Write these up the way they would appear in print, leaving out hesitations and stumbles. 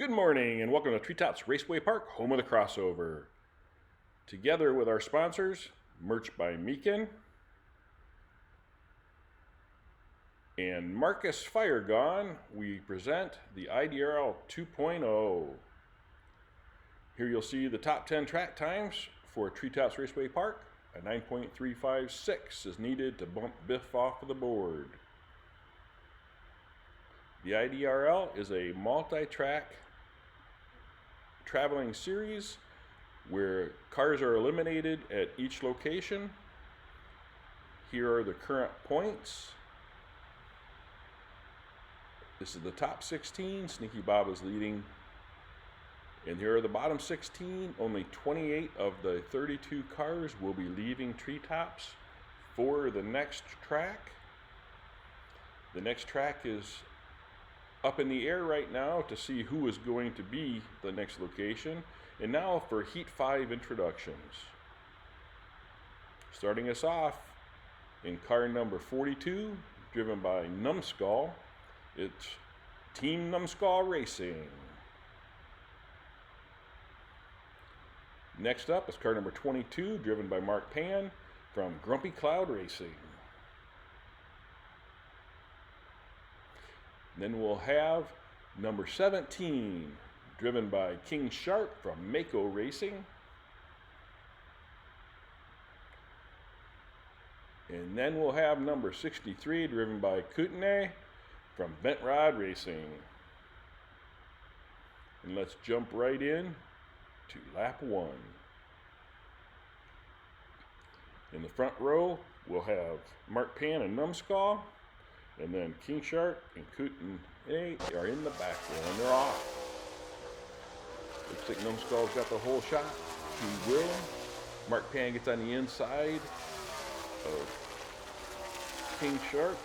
Good morning and welcome to Treetops Raceway Park, home of the crossover. Together with our sponsors, Merch by Meekin and Marcus.firegone, we present the IDRL 2.0. Here you'll see the top 10 track times for Treetops Raceway Park. A 9.356 is needed to bump Biff off of the board. The IDRL is a multi-track traveling series where cars are eliminated at each location. Here are the current points. This is the top 16. Sneaky Bob is leading. And here are the bottom 16. Only 28 of the 32 cars will be leaving Treetops for the next track. The next track is up in the air right now to see who is going to be the next location. And now for Heat 5 introductions. Starting us off in car number 42, driven by Numbskull, it's Team Numbskull Racing. Next up is car number 22, driven by Mark Pan from Grumpy Cloud Racing. Then we'll have number 17, driven by King Shark from Mako Racing. And then we'll have number 63, driven by Kootenai from Bent Rod Racing. And let's jump right in to lap 1. In the front row, we'll have Mark Pan and Numbskull. And then King Shark and Kootenai are in the back row, and they're off. Looks like Numbskull's got the whole shot. He will. Mark Pan gets on the inside of King Shark.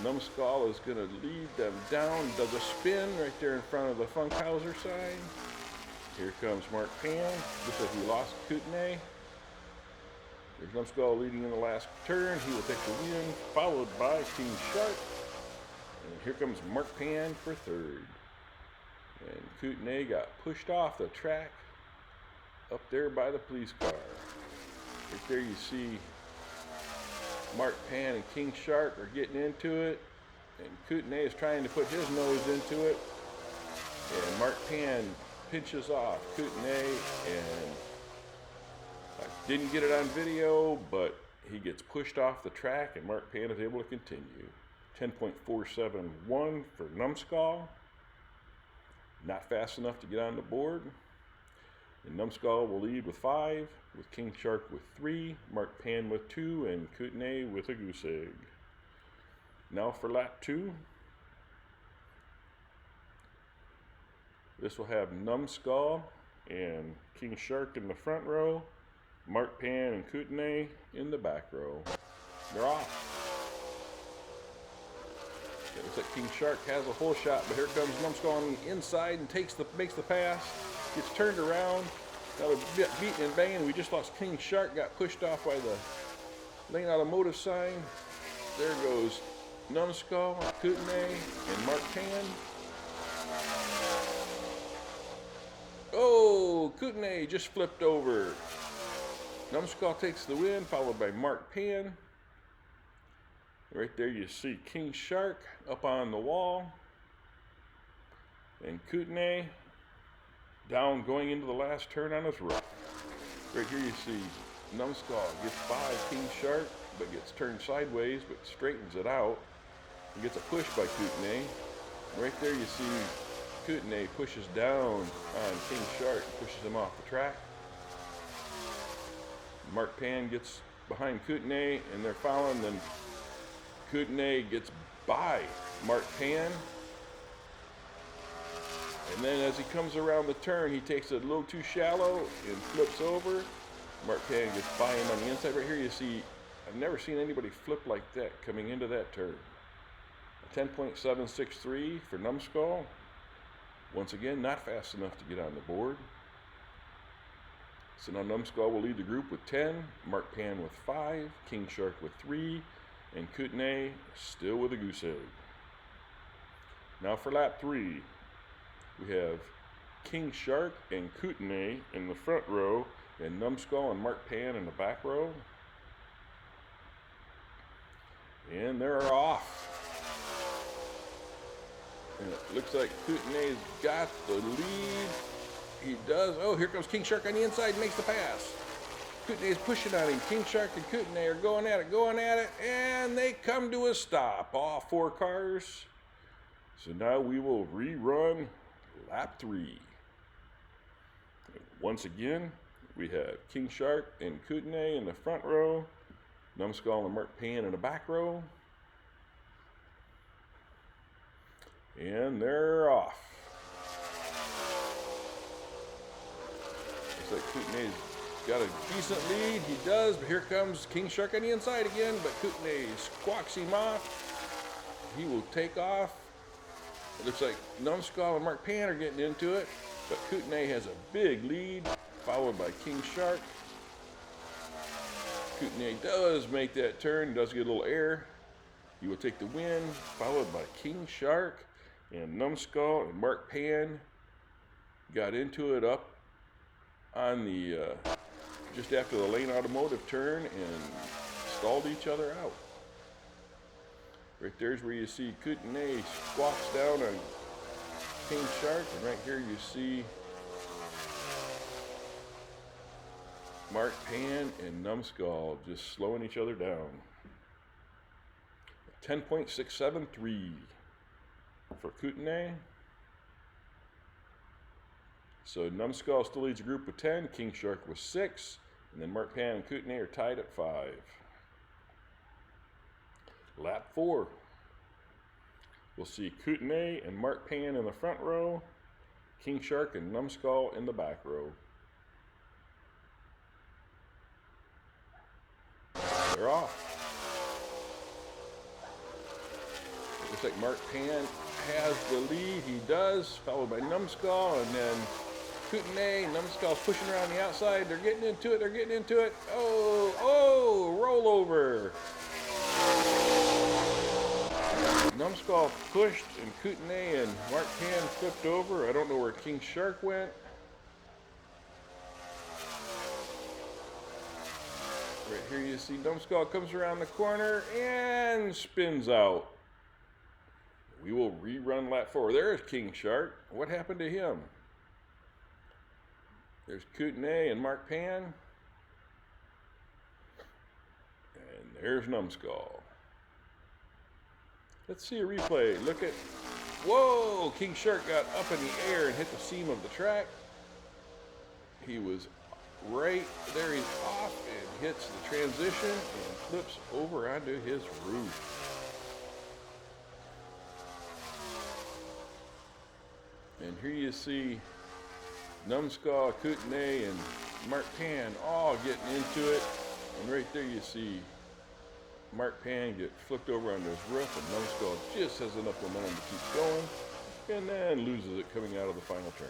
Numbskull is going to lead them down, does a spin right there in front of the Funkhouser sign. Here comes Mark Pan. Looks like he lost Kootenai. There's Numbskull leading in the last turn. He will take the win, followed by King Shark. And here comes Mark Pan for third. And Kootenai got pushed off the track up there by the police car. Right there you see Mark Pan and King Shark are getting into it. And Kootenai is trying to put his nose into it. And Mark Pan pinches off Kootenai, and I didn't get it on video, but he gets pushed off the track, and Mark Pan is able to continue. 10.471 for Numbskull. Not fast enough to get on the board. And Numbskull will lead with 5, with King Shark with 3, Mark Pan with 2, and Kootenai with a goose egg. Now for lap 2. This will have Numbskull and King Shark in the front row, Mark Pan and Kootenai in the back row. They're off. It looks like King Shark has a whole shot, but here comes Numbskull on the inside and makes the pass. Gets turned around. Now they're beating and banging. We just lost King Shark. Got pushed off by the Lane Automotive sign. There goes Numbskull, Kootenai, and Mark Pan. Oh, Kootenai just flipped over. Numbskull takes the win, followed by Mark Pan. Right there you see King Shark up on the wall. And Kootenai down going into the last turn on his right. Right here you see Numbskull gets by King Shark, but gets turned sideways, but straightens it out. He gets a push by Kootenai. Right there you see Kootenai pushes down on King Shark, pushes him off the track. Mark Pan gets behind Kootenai, and they're following. Then Kootenai gets by Mark Pan. And then as he comes around the turn, he takes it a little too shallow and flips over. Mark Pan gets by him on the inside. Right here you see, I've never seen anybody flip like that coming into that turn. 10.763 for Numbskull. Once again, not fast enough to get on the board. So now Numbskull will lead the group with 10, Mark Pan with 5, King Shark with 3, and Kootenai still with a goose egg. Now for lap 3, we have King Shark and Kootenai in the front row, and Numbskull and Mark Pan in the back row. And they're off. And it looks like Kootenai's got the lead. He does. Oh, here comes King Shark on the inside and makes the pass. Kootenai's pushing on him. King Shark and Kootenai are going at it, and they come to a stop. All 4 cars. So now we will rerun lap 3. Once again, we have King Shark and Kootenai in the front row, Numbskull and Mark Pan in the back row. And they're off. Looks like Kootenai's got a decent lead. He does, but here comes King Shark on the inside again, but Kootenai squawks him off. He will take off. It looks like Numbskull and Mark Pan are getting into it, but Kootenai has a big lead, followed by King Shark. Kootenai does make that turn, does get a little air. He will take the win, followed by King Shark. And Numbskull and Mark Pan got into it up on the just after the Lane Automotive turn and stalled each other out. Right there's where you see Kootenai squawks down on King Shark, and right here you see Mark Pan and Numbskull just slowing each other down. 10.673 for Kootenai. So Numbskull still leads the group with 10, King Shark with 6, and then Mark Pan and Kootenai are tied at 5. Lap 4. We'll see Kootenai and Mark Pan in the front row, King Shark and Numbskull in the back row. They're off. Looks like Mark Pan has the lead. He does, followed by Numbskull, and then Kootenai. Numbskull's pushing around the outside. They're getting into it. Oh, rollover. Numbskull pushed, and Kootenai and Mark Pan flipped over. I don't know where King Shark went. Right here you see Numbskull comes around the corner and spins out. We will rerun lap 4. There's King Shark. What happened to him? There's Kootenai and Mark Pan. And there's Numbskull. Let's see a replay. Look at, whoa, King Shark got up in the air and hit the seam of the track. He was right there, he's off and hits the transition and flips over onto his roof. And here you see Numbskull, Kootenai, and Mark Pan all getting into it. And right there you see Mark Pan get flipped over onto his roof, and Numbskull just has enough momentum to keep going, and then loses it coming out of the final turn.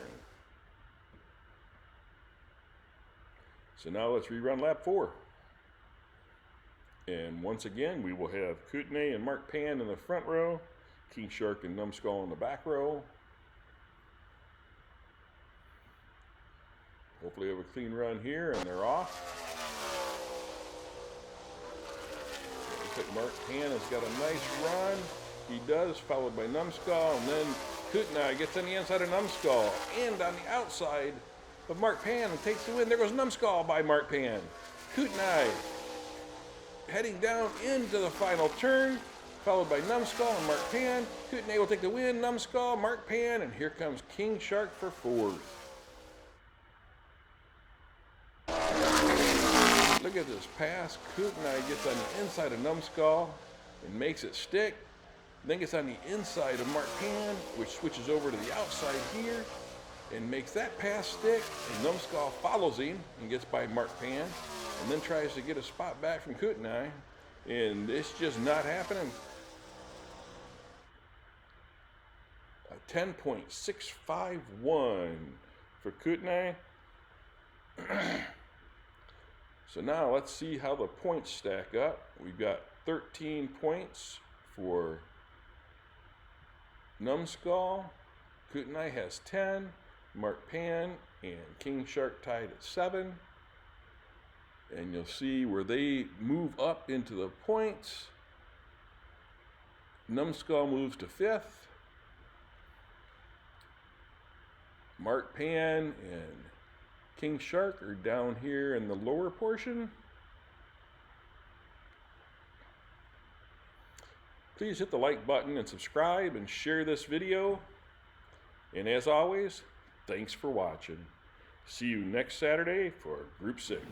So now let's rerun lap 4. And once again, we will have Kootenai and Mark Pan in the front row, King Shark and Numbskull in the back row. Hopefully have a clean run here, and they're off. Looks like Mark Pan has got a nice run. He does, followed by Numbskull, and then Kootenai gets on the inside of Numbskull and on the outside of Mark Pan and takes the win. There goes Numbskull by Mark Pan. Kootenai heading down into the final turn, followed by Numbskull and Mark Pan. Kootenai will take the win. Numbskull, Mark Pan, and here comes King Shark for 4th. Look at this pass. Kootenai gets on the inside of Numbskull and makes it stick. Then gets on the inside of Mark Pan, which switches over to the outside here and makes that pass stick. And Numbskull follows him and gets by Mark Pan, and then tries to get a spot back from Kootenai, and it's just not happening. A 10.651 for Kootenai. So now let's see how the points stack up. We've got 13 points for Numbskull, Kootenai has 10. Mark Pan and King Shark tied at 7. And you'll see where they move up into the points. Numbskull moves to 5th. Mark Pan and King Shark are down here in the lower portion. Please hit the like button and subscribe and share this video. And as always, thanks for watching. See you next Saturday for Group 6.